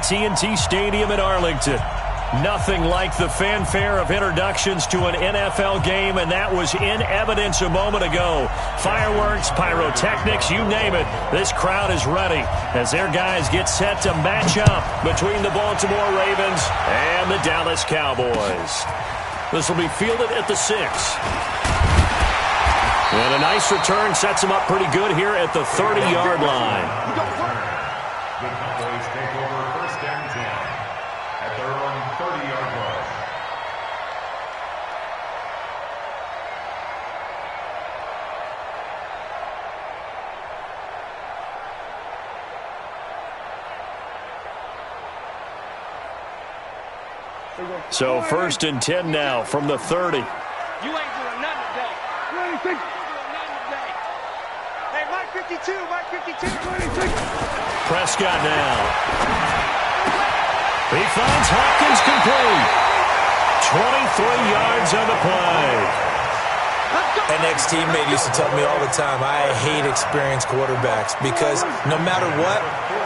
AT&T Stadium in Arlington. Nothing like the fanfare of introductions to an NFL game, and that was in evidence a moment ago. Fireworks, pyrotechnics, you name it. This crowd is ready as their guys get set to match up between the Baltimore Ravens and the Dallas Cowboys. This will be fielded at the 6. And a nice return sets them up pretty good here at the 30-yard line. The Cowboys take over first and 10 at their own 30-yard line. So first and 10 now from the 30. You ain't doing nothing today. You ain't doing nothing today. Hey, Mike 52, Mike 52. Prescott now. He finds Hopkins complete. 23 yards on the play. An ex-teammate used to tell me all the time, I hate experienced quarterbacks because no matter what,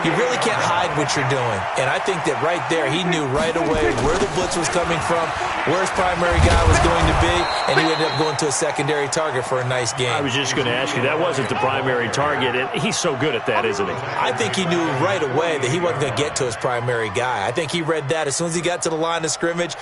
you really can't hide what you're doing. And I think that right there, he knew right away where the blitz was coming from, where his primary guy was going to be, and he ended up going to a secondary target for a nice game. I was just going to ask you, that wasn't the primary target. And he's so good at that, isn't he? I think he knew right away that he wasn't going to get to his primary guy. I think he read that as soon as he got to the line of scrimmage,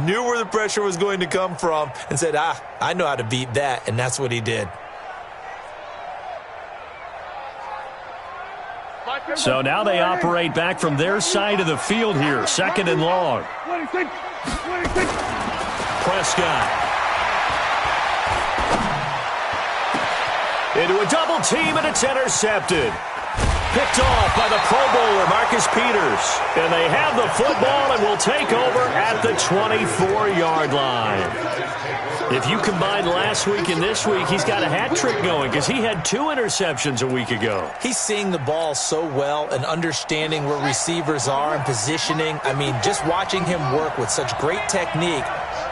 knew where the pressure was going to come from, and said, I know how to beat that, and that's what he did. So now they operate back from their side of the field here, second and long. Prescott. Into a double team, and it's intercepted. Picked off by the Pro Bowler, Marcus Peters. And they have the football and will take over at the 24-yard line. If you combine last week and this week, he's got a hat trick going because he had 2 interceptions a week ago. He's seeing the ball so well and understanding where receivers are and positioning. I mean, just watching him work with such great technique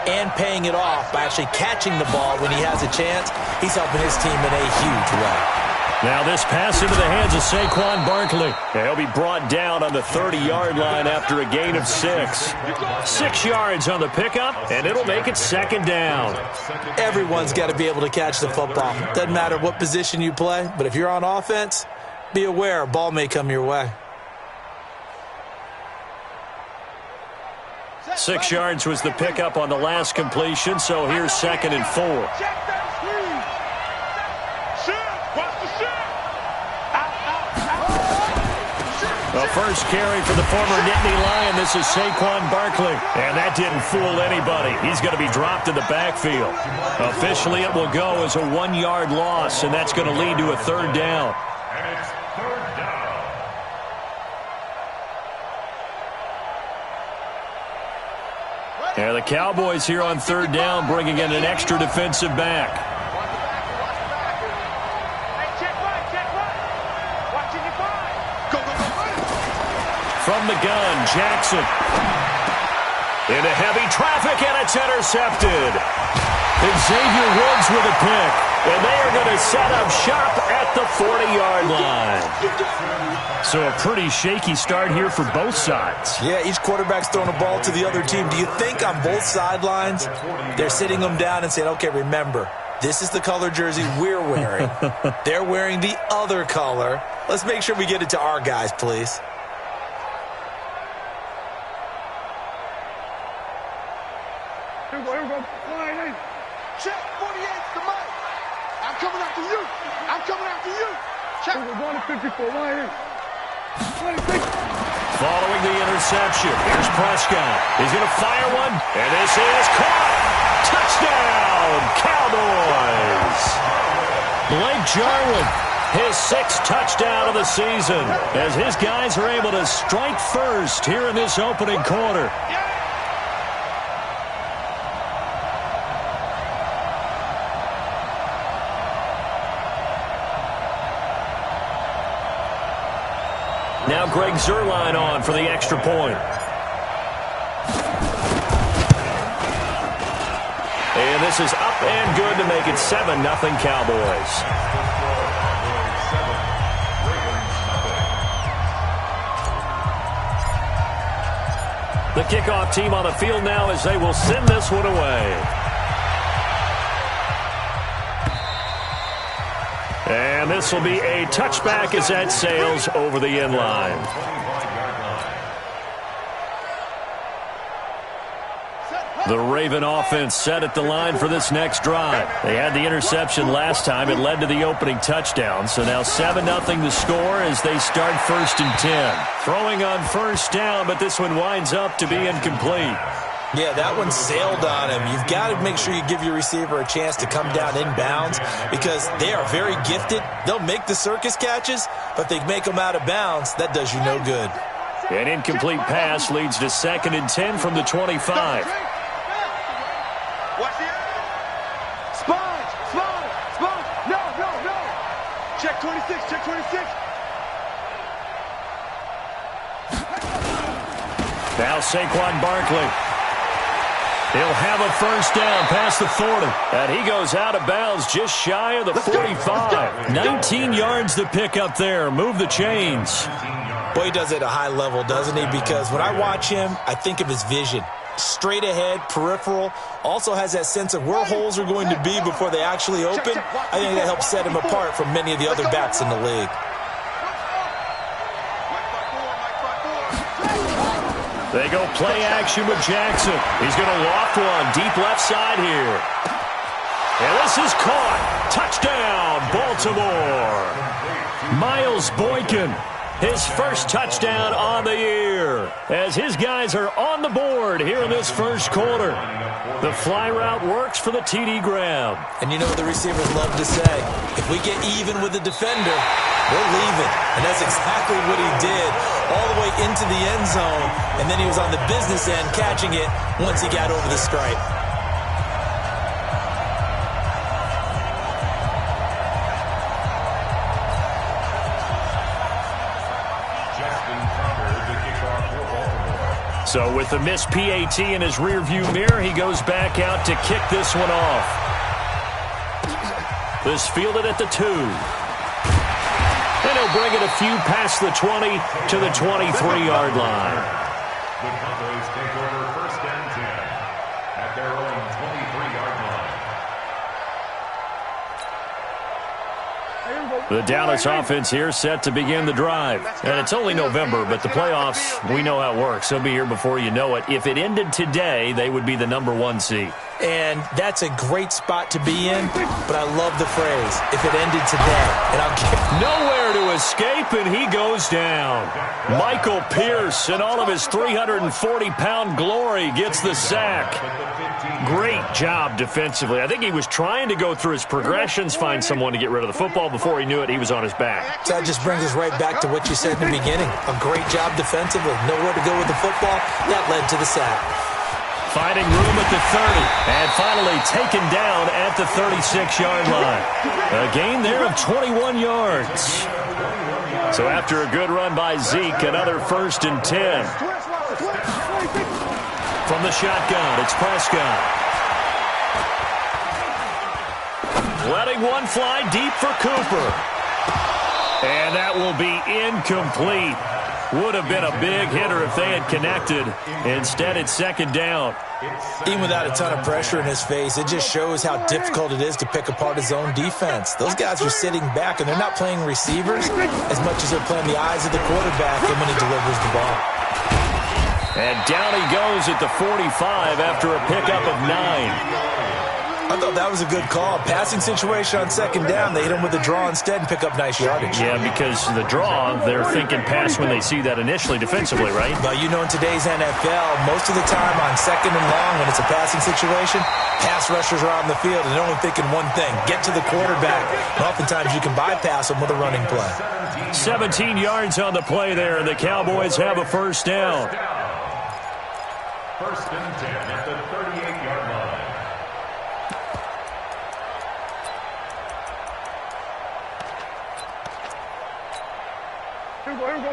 and paying it off by actually catching the ball when he has a chance, he's helping his team in a huge way. Now this pass into the hands of Saquon Barkley. He'll be brought down on the 30-yard line after a gain of 6. 6 yards on the pickup, and it'll make it second down. Everyone's got to be able to catch the football. Doesn't matter what position you play, but if you're on offense, be aware a ball may come your way. 6 yards was the pickup on the last completion, so here's second and 4. The first carry for the former Nittany Lion. This is Saquon Barkley. And that didn't fool anybody. He's going to be dropped in the backfield. Officially, it will go as a 1-yard loss, and that's going to lead to a third down. And it's third down. And the Cowboys here on third down bringing in an extra defensive back. From the gun, Jackson. Into heavy traffic, and it's intercepted. Xavier Woods with a pick. And they are going to set up shop at the 40-yard line. So a pretty shaky start here for both sides. Yeah, each quarterback's throwing a ball to the other team. Do you think on both sidelines they're sitting them down and saying, okay, remember, this is the color jersey we're wearing. They're wearing the other color. Let's make sure we get it to our guys, please. Check, 48's the mic. I'm coming after you. I'm coming after you. Check. We're going to 54. Following the interception, here's Prescott. He's going to fire one, and this is caught. Touchdown, Cowboys. Blake Jarwin, his 6th touchdown of the season, as his guys are able to strike first here in this opening quarter. Now Greg Zuerlein on for the extra point. And this is up and good to make it 7-0 Cowboys. The kickoff team on the field now as they will send this one away. And this will be a touchback as that sails over the end line. The Raven offense set at the line for this next drive. They had the interception last time. It led to the opening touchdown. So now 7-0 the score as they start 1st and 10. Throwing on first down, but this one winds up to be incomplete. Yeah, that one sailed on him. You've got to make sure you give your receiver a chance to come down inbounds because they are very gifted. They'll make the circus catches, but if they make them out of bounds, that does you no good. An incomplete pass leads to 2nd and 10 from the 25. Check 26, check 26. Now Saquon Barkley. He'll have a first down past the 40. And he goes out of bounds just shy of the 45. 19 yards to pick up there. Move the chains. Boy, he does it at a high level, doesn't he? Because when I watch him, I think of his vision. Straight ahead, peripheral, also has that sense of where holes are going to be before they actually open. I think that helps set him apart from many of the other backs in the league. They go play action with Jackson. He's going to loft one deep left side here. And this is caught. Touchdown, Baltimore. Miles Boykin. His first touchdown on the year as his guys are on the board here in this first quarter. The fly route works for the TD grab. And you know what the receivers love to say? If we get even with the defender, we're leaving. And that's exactly what he did all the way into the end zone. And then he was on the business end catching it once he got over the stripe. So with the missed PAT in his rearview mirror, he goes back out to kick this one off. This fielded at the 2. And he'll bring it a few past the 20 to the 23-yard line. The Cowboys take over 1st and 10 at their own 23-yard line. The Dallas offense here set to begin the drive. And it's only November, but the playoffs, we know how it works. They'll be here before you know it. If it ended today, they would be the #1 seed. And that's a great spot to be in, but I love the phrase, if it ended today. And I'll give nowhere to escape, and he goes down. Michael Pierce, in all of his 340-pound glory, gets the sack. Great job defensively. I think he was trying to go through his progressions, find someone to get rid of the football. Before he knew it, he was on his back. So that just brings us right back to what you said in the beginning. A great job defensively. Nowhere to go with the football. That led to the sack. Finding room at the 30, and finally taken down at the 36-yard line. A gain there of 21 yards. So after a good run by Zeke, another 1st and 10. From the shotgun, it's Prescott. Letting one fly deep for Cooper. And that will be incomplete. Would have been a big hitter if they had connected. Instead, it's 2nd down. Even without a ton of pressure in his face, it just shows how difficult it is to pick apart his own defense. Those guys are sitting back, and they're not playing receivers as much as they're playing the eyes of the quarterback and when he delivers the ball. And down he goes at the 45 after a pickup of 9. I thought that was a good call. Passing situation on 2nd down. They hit him with a draw instead and pick up nice yardage. Yeah, because the draw, they're thinking pass when they see that initially defensively, right? But you know in today's NFL, most of the time on 2nd and long when it's a passing situation, pass rushers are out in the field and they're only thinking one thing, get to the quarterback. And oftentimes you can bypass them with a running play. 17 yards on the play there, and the Cowboys have a first down. 1st and 10 at the 38-yard line.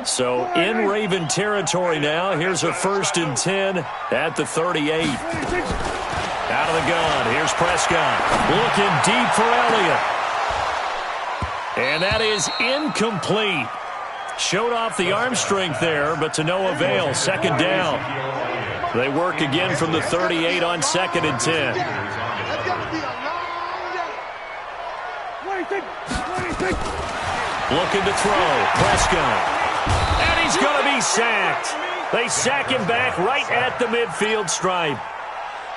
So in Raven territory now. Here's a 1st and 10 at the 38. Out of the gun. Here's Prescott. Looking deep for Elliott. And that is incomplete. Showed off the arm strength there, but to no avail. 2nd down. They work again from the 38 on 2nd and 10. That's got to be a long day. What do you think? What do you think? Looking to throw. Prescott. And he's going to be sacked. They sack him back right at the midfield stripe.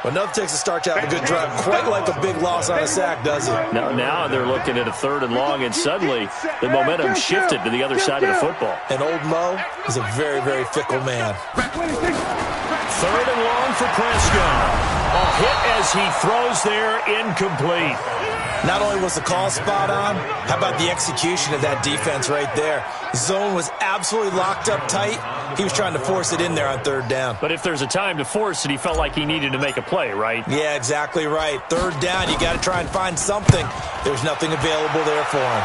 Well, nothing takes a start to have a good drive quite like a big loss on a sack, does it? Now they're looking at a 3rd and long, and suddenly the momentum shifted to the other side of the football. And old Mo is a very, very fickle man. 3rd and long for Prescott. A hit as he throws there, incomplete. Not only was the call spot on, how about the execution of that defense right there? Zone was absolutely locked up tight. He was trying to force it in there on 3rd down. But if there's a time to force it, he felt like he needed to make a play, right? Yeah, exactly right. 3rd down, you got to try and find something. There's nothing available there for him.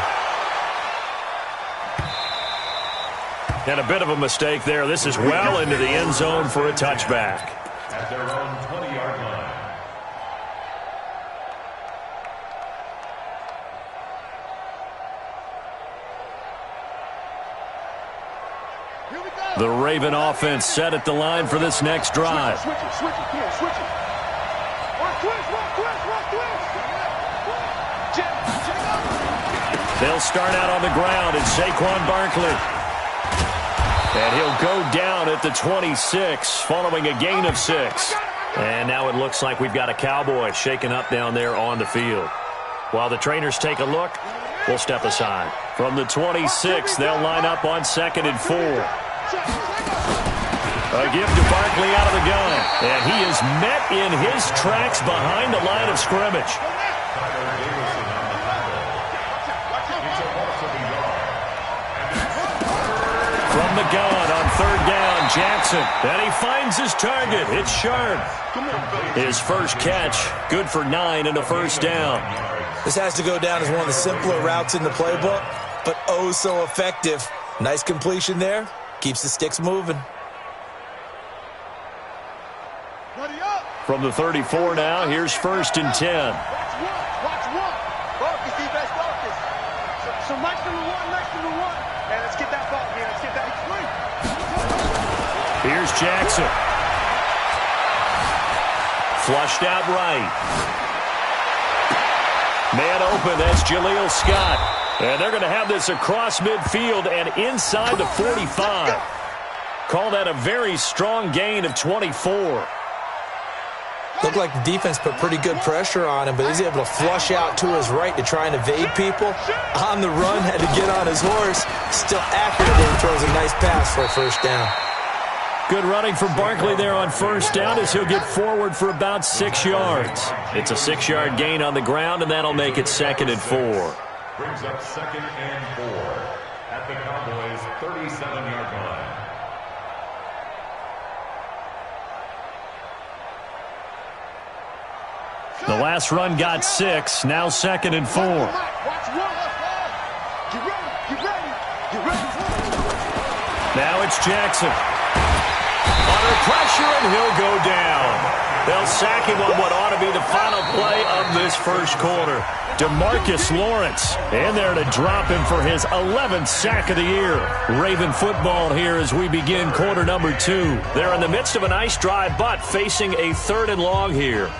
And a bit of a mistake there. This is well into the end zone for a touchback. At their own 20-yard line. The Raven offense set at the line for this next drive. Switch it, come on, switch it. One twist. They'll start out on the ground, and Saquon Barkley. And he'll go down at the 26, following a gain of 6. And now it looks like we've got a Cowboy shaken up down there on the field. While the trainers take a look, we'll step aside. From the 26, they'll line up on 2nd and 4. A gift to Barkley out of the gun. And he is met in his tracks behind the line of scrimmage. From the gun on 3rd down, Jackson. And he finds his target. It's Sharp. His first catch, good for 9 and a 1st down. This has to go down as one of the simpler routes in the playbook, but oh so effective. Nice completion there. Keeps the sticks moving. From the 34 now, here's 1st and 10. Watch one. Focus, defense, focus. So nice number one. Man, let's get that ball, man. Let's get that. Here's Jackson. Flushed out right. Man open, that's Jaleel Scott. And they're going to have this across midfield and inside the 45. Call that a very strong gain of 24. Looked like the defense put pretty good pressure on him, but he's able to flush out to his right to try and evade people. On the run, had to get on his horse. Still accurate when he throws a nice pass for a 1st down. Good running from Barkley there on 1st down as he'll get forward for about 6 yards. It's a 6-yard gain on the ground, and that'll make it 2nd and 4. Brings up 2nd and 4 at the Cowboys' 37-yard line. The last run got 6, now 2nd and 4. Watch one. Get ready. Now it's Jackson. Under pressure, and he'll go down. They'll sack him on what ought to be the final play of this 1st quarter. DeMarcus Lawrence in there to drop him for his 11th sack of the year. Raven football here as we begin quarter number 2. They're in the midst of a nice drive, but facing a 3rd and long here.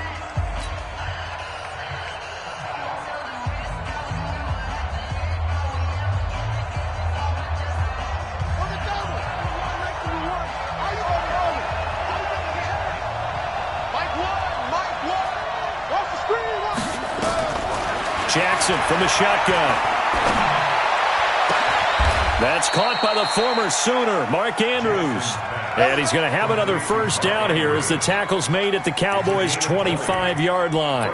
Jackson from the shotgun. That's caught by the former Sooner, Mark Andrews. And he's going to have another 1st down here as the tackle's made at the Cowboys' 25-yard line.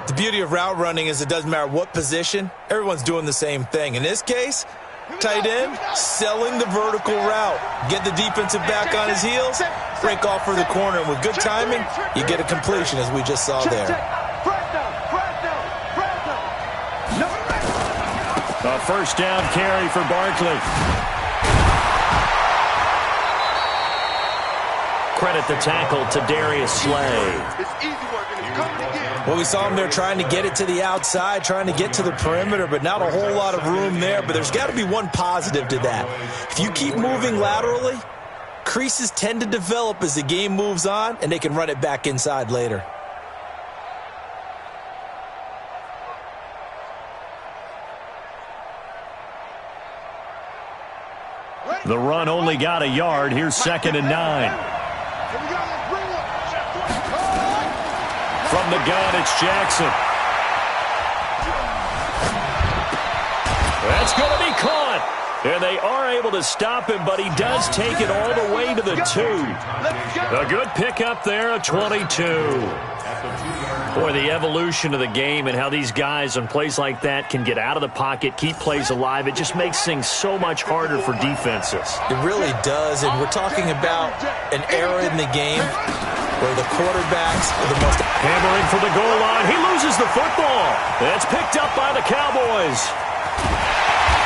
The beauty of route running is it doesn't matter what position, everyone's doing the same thing. In this case, tight end, selling the vertical route. Get the defensive back on his heels, break off for the corner. And with good timing, you get a completion as we just saw there. A 1st down carry for Barkley. Credit the tackle to Darius Slay. Well, we saw him there trying to get it to the outside, trying to get to the perimeter, but not a whole lot of room there. But there's got to be one positive to that. If you keep moving laterally, creases tend to develop as the game moves on, and they can run it back inside later. The run only got a yard. Here's 2nd and 9. From the gun, it's Jackson. That's going to be caught. And they are able to stop him, but he does take it all the way to the 2. A good pickup there, a 22. Boy, the evolution of the game and how these guys on plays like that can get out of the pocket, keep plays alive, it just makes things so much harder for defenses. It really does, and we're talking about an era in the game where the quarterbacks are the most... Hammering for the goal line. He loses the football. That's picked up by the Cowboys.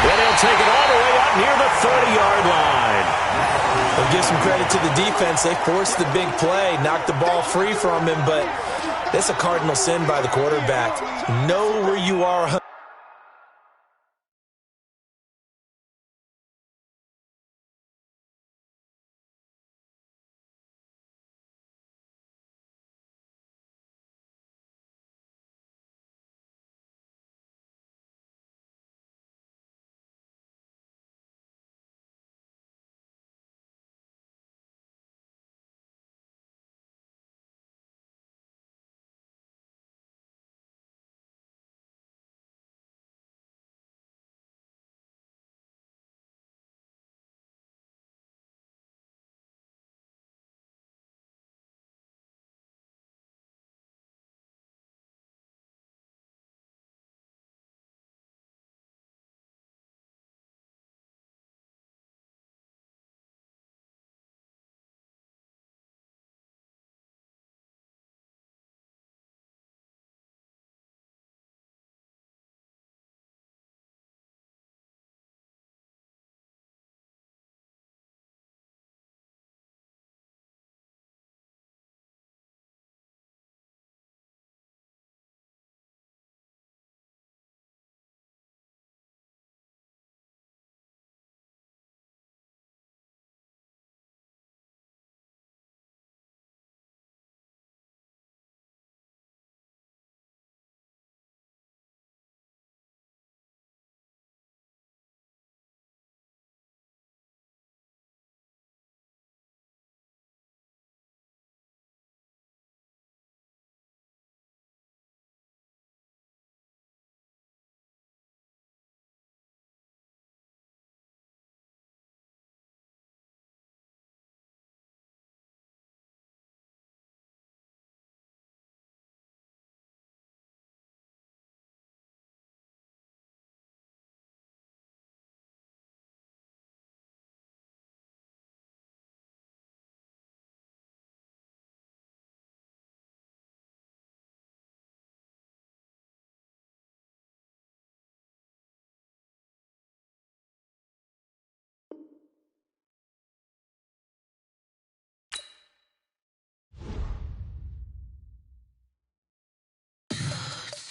And he'll take it all the way up near the 30-yard line. We'll give some credit to the defense. They forced the big play, knocked the ball free from him, but that's a cardinal sin by the quarterback. Know where you are.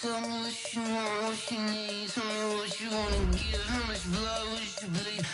Tell me what you want, what you need. Tell me what you wanna give. How much blood would you bleed?